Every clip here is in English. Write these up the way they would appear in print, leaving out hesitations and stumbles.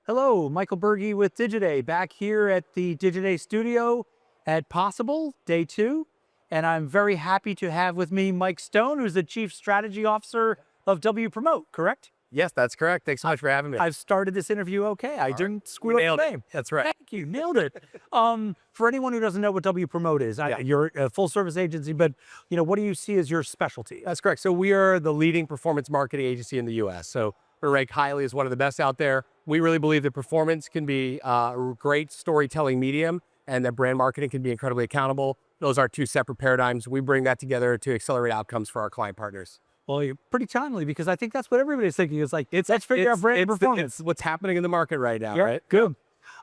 Hello, Michael Berge with Digiday, back here at the Digiday studio at Possible, day 2. And I'm very happy to have with me Mike Stone, who's the Chief Strategy Officer of wPromote, correct? Yes, that's correct. Thanks so much for having me. I've started this interview okay. I didn't screw up Nailed the it. name. That's right. Thank you, nailed it. For anyone who doesn't know what wPromote is, Yeah. you're a full service agency, but what do you see as your specialty? That's correct. So we are the leading performance marketing agency in the U.S. So we're ranked highly as one of the best out there. We really believe that performance can be a great storytelling medium and that brand marketing can be incredibly accountable. Those are two separate paradigms. We bring that together to accelerate outcomes for our client partners. Well, you're pretty timely because I think that's what everybody's thinking. Is like, let's figure out brand performance. It's what's happening in the market right now, Yeah, right? good.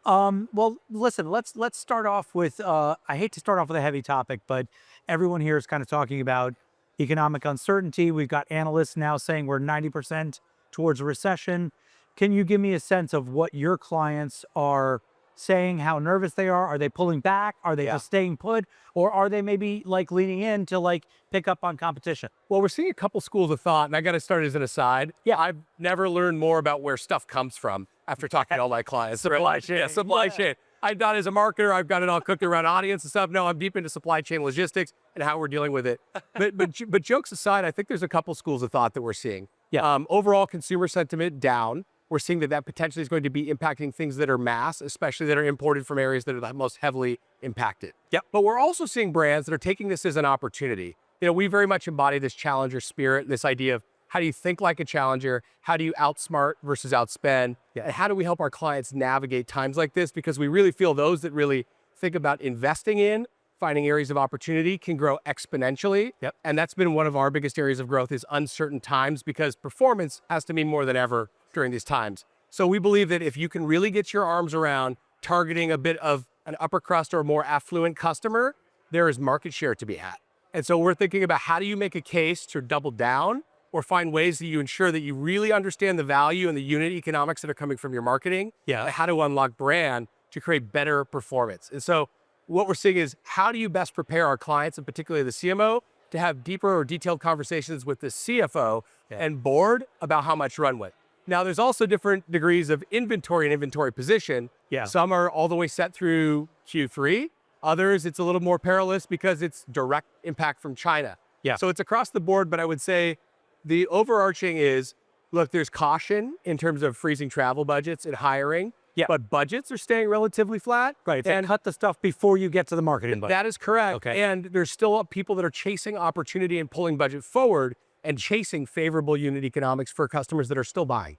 Well, listen, let's start off with, I hate to start off with a heavy topic, but everyone here is kind of talking about economic uncertainty. We've got analysts now saying we're 90% towards a recession. Can you give me a sense of what your clients are saying, how nervous they are? Are they pulling back? Are they just staying put? Or are they maybe like leaning in to like pick up on competition? Well, we're seeing a couple schools of thought, and I got to start as an aside. Yeah. I've never learned more about where stuff comes from after talking to all my clients. Supply chain. Yeah, supply chain. I'm not as a marketer, I've got it all cooked around audience and stuff. No, I'm deep into supply chain logistics and how we're dealing with it. But jokes aside, I think there's a couple schools of thought that we're seeing. Yeah. Overall consumer sentiment down. We're seeing that potentially is going to be impacting things that are mass, especially that are imported from areas that are the most heavily impacted. Yep. But we're also seeing brands that are taking this as an opportunity. We very much embody this challenger spirit, this idea of how do you think like a challenger? How do you outsmart versus outspend? Yeah. And how do we help our clients navigate times like this? Because we really feel those that really think about investing in, finding areas of opportunity can grow exponentially. Yep. And that's been one of our biggest areas of growth is uncertain times because performance has to mean more than ever during these times. So we believe that if you can really get your arms around targeting a bit of an upper crust or more affluent customer, there is market share to be had. And so we're thinking about how do you make a case to double down or find ways that you ensure that you really understand the value and the unit economics that are coming from your marketing. Yeah. And how to unlock brand to create better performance. And so what we're seeing is how do you best prepare our clients, and particularly the CMO, to have deeper or detailed conversations with the CFO and board about how much runway. Now, there's also different degrees of inventory and inventory position. Yeah. Some are all the way set through Q3. Others, it's a little more perilous because it's direct impact from China. Yeah. So it's across the board, but I would say the overarching is, look, there's caution in terms of freezing travel budgets and hiring. Yeah. But budgets are staying relatively flat. Right. They And cut the stuff before you get to the marketing budget. that is correct. Okay. And there's still people that are chasing opportunity and pulling budget forward and chasing favorable unit economics for customers that are still buying.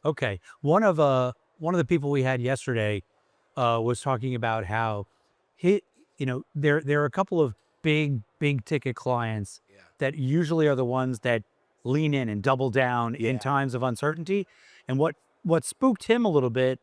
Okay. One of the people we had yesterday was talking about how there are a couple of big ticket clients that usually are the ones that lean in and double down in times of uncertainty. And what spooked him a little bit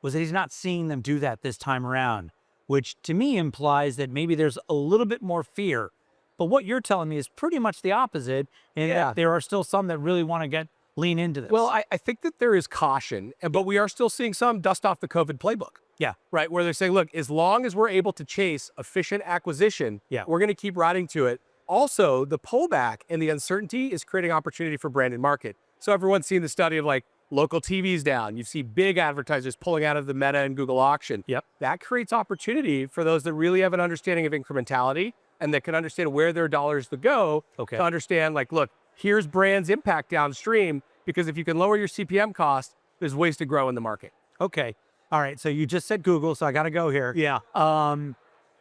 was that he's not seeing them do that this time around, which to me implies that maybe there's a little bit more fear. But what you're telling me is pretty much the opposite, and that there are still some that really want to lean into this. Well, I think that there is caution, but we are still seeing some dust off the COVID playbook. Yeah. Right. Where they're saying, look, as long as we're able to chase efficient acquisition, we're going to keep riding to it. Also, the pullback and the uncertainty is creating opportunity for brand and market. So everyone's seen the study of like local TV's down. You see big advertisers pulling out of the Meta and Google auction. Yep. That creates opportunity for those that really have an understanding of incrementality and that can understand where their dollars to go to understand like, look, here's brand's impact downstream, because if you can lower your CPM cost, there's ways to grow in the market. Okay. All right. So you just said Google, so I got to go here. Yeah.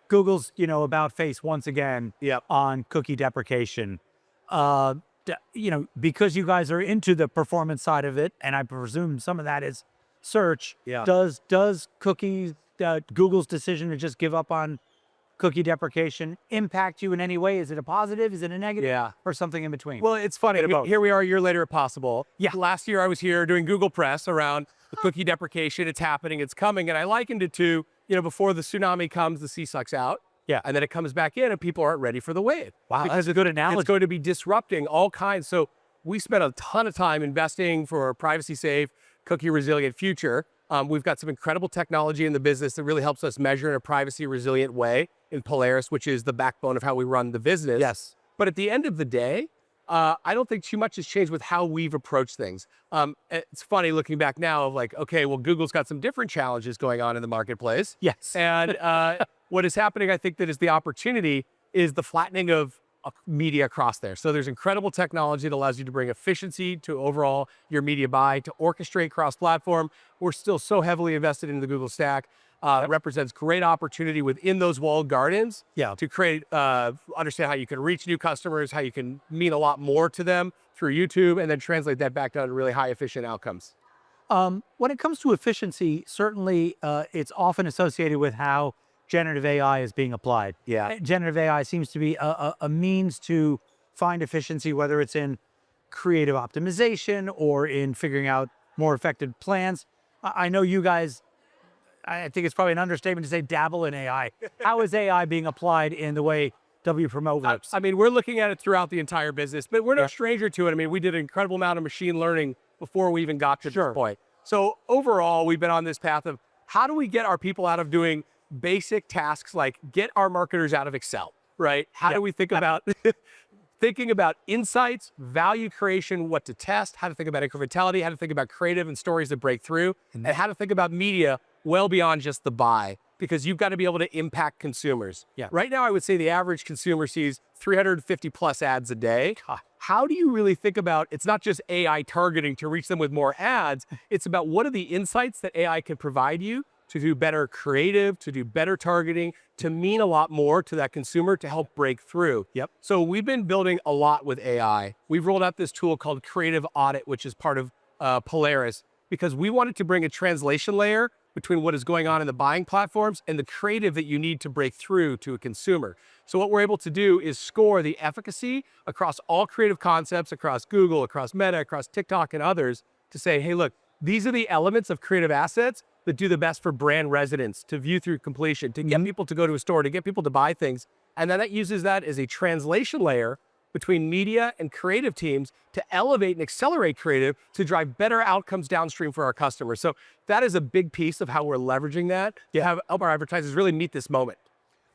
Google's, about face once again on cookie deprecation. Because you guys are into the performance side of it, and I presume some of that is search. Yeah. Does cookies, Google's decision to just give up on cookie deprecation impact you in any way? Is it a positive? Is it a negative? Or something in between? Well, it's funny. Here we are a year later at Possible. Yeah. Last year I was here doing Google Press around the cookie deprecation. It's happening. It's coming. And I likened it to, before the tsunami comes, the sea sucks out. Yeah. And then it comes back in and people aren't ready for the wave. Wow, that's a good analogy. It's going to be disrupting all kinds. So we spent a ton of time investing for a privacy safe, cookie resilient future. We've got some incredible technology in the business that really helps us measure in a privacy resilient way in Polaris, which is the backbone of how we run the business. Yes. But at the end of the day, I don't think too much has changed with how we've approached things. It's funny looking back now of like, okay, well, Google's got some different challenges going on in the marketplace. Yes. And what is happening, I think that is the opportunity is the flattening of media across there. So there's incredible technology that allows you to bring efficiency to overall your media buy, to orchestrate cross-platform. We're still so heavily invested in the Google stack. It represents great opportunity within those walled gardens to create, understand how you can reach new customers, how you can mean a lot more to them through YouTube, and then translate that back down to really high efficient outcomes. When it comes to efficiency, certainly it's often associated with how generative AI is being applied. Yeah. Generative AI seems to be a means to find efficiency, whether it's in creative optimization or in figuring out more effective plans. I know you guys, I think it's probably an understatement to say dabble in AI. How is AI being applied in the way wPromote works? I mean, we're looking at it throughout the entire business, but we're no stranger to it. I mean, we did an incredible amount of machine learning before we even got to this point. So overall, we've been on this path of how do we get our people out of doing basic tasks like get our marketers out of Excel, right? How do we think about thinking about insights, value creation, what to test, how to think about incrementality, how to think about creative and stories that break through, and how to think about media well beyond just the buy, because you've got to be able to impact consumers. Right now, I would say the average consumer sees 350 plus ads a day. How do you really think about, it's not just AI targeting to reach them with more ads, it's about what are the insights that AI can provide you to do better creative, to do better targeting, to mean a lot more to that consumer to help break through. So we've been building a lot with AI. We've rolled out this tool called Creative Audit, which is part of Polaris, because we wanted to bring a translation layer between what is going on in the buying platforms and the creative that you need to break through to a consumer. So what we're able to do is score the efficacy across all creative concepts, across Google, across Meta, across TikTok and others, to say, hey, look, these are the elements of creative assets that do the best for brand residents, to view through completion, to get people to go to a store, to get people to buy things. And then that uses that as a translation layer between media and creative teams to elevate and accelerate creative to drive better outcomes downstream for our customers. So that is a big piece of how we're leveraging that to help our advertisers really meet this moment.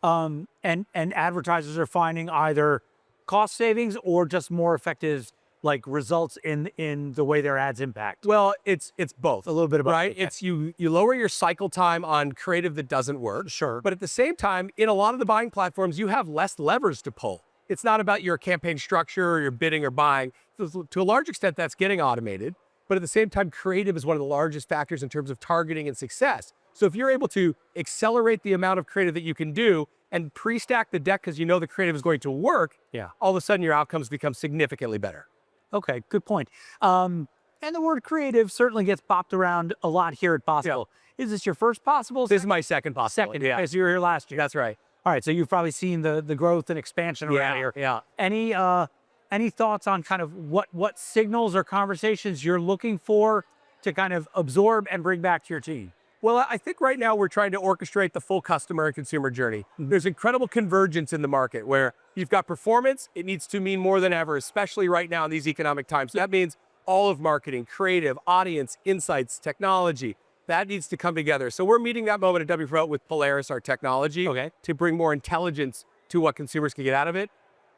And advertisers are finding either cost savings or just more effective like results in the way their ads impact. Well, it's both. A little bit of both. Right? It's you lower your cycle time on creative that doesn't work. But at the same time, in a lot of the buying platforms, you have less levers to pull. It's not about your campaign structure or your bidding or buying. To a large extent, that's getting automated. But at the same time, creative is one of the largest factors in terms of targeting and success. So if you're able to accelerate the amount of creative that you can do and pre-stack the deck because you know the creative is going to work, all of a sudden your outcomes become significantly better. Okay, good point. And the word creative certainly gets bopped around a lot here at Possible. Is this your first Possible? This is my second Possible. Second, so you were here last year. That's right. All right, so you've probably seen the growth and expansion around here. Any thoughts on kind of what signals or conversations you're looking for to kind of absorb and bring back to your team? Well, I think right now we're trying to orchestrate the full customer and consumer journey. There's incredible convergence in the market where you've got performance. It needs to mean more than ever, especially right now in these economic times. That means all of marketing, creative, audience, insights, technology. That needs to come together. So we're meeting that moment at wPromote with Polaris, our technology, to bring more intelligence to what consumers can get out of it.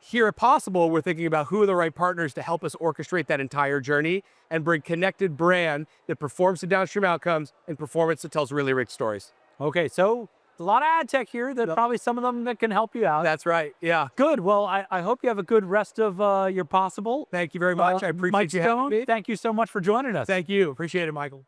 Here at Possible, we're thinking about who are the right partners to help us orchestrate that entire journey and bring connected brand that performs the downstream outcomes and performance that tells really rich stories. Okay, so a lot of ad tech here that probably some of them that can help you out. That's right, yeah. Good, well, I hope you have a good rest of your Possible. Thank you very much. I appreciate you having me. Thank you so much for joining us. Thank you, appreciate it, Michael.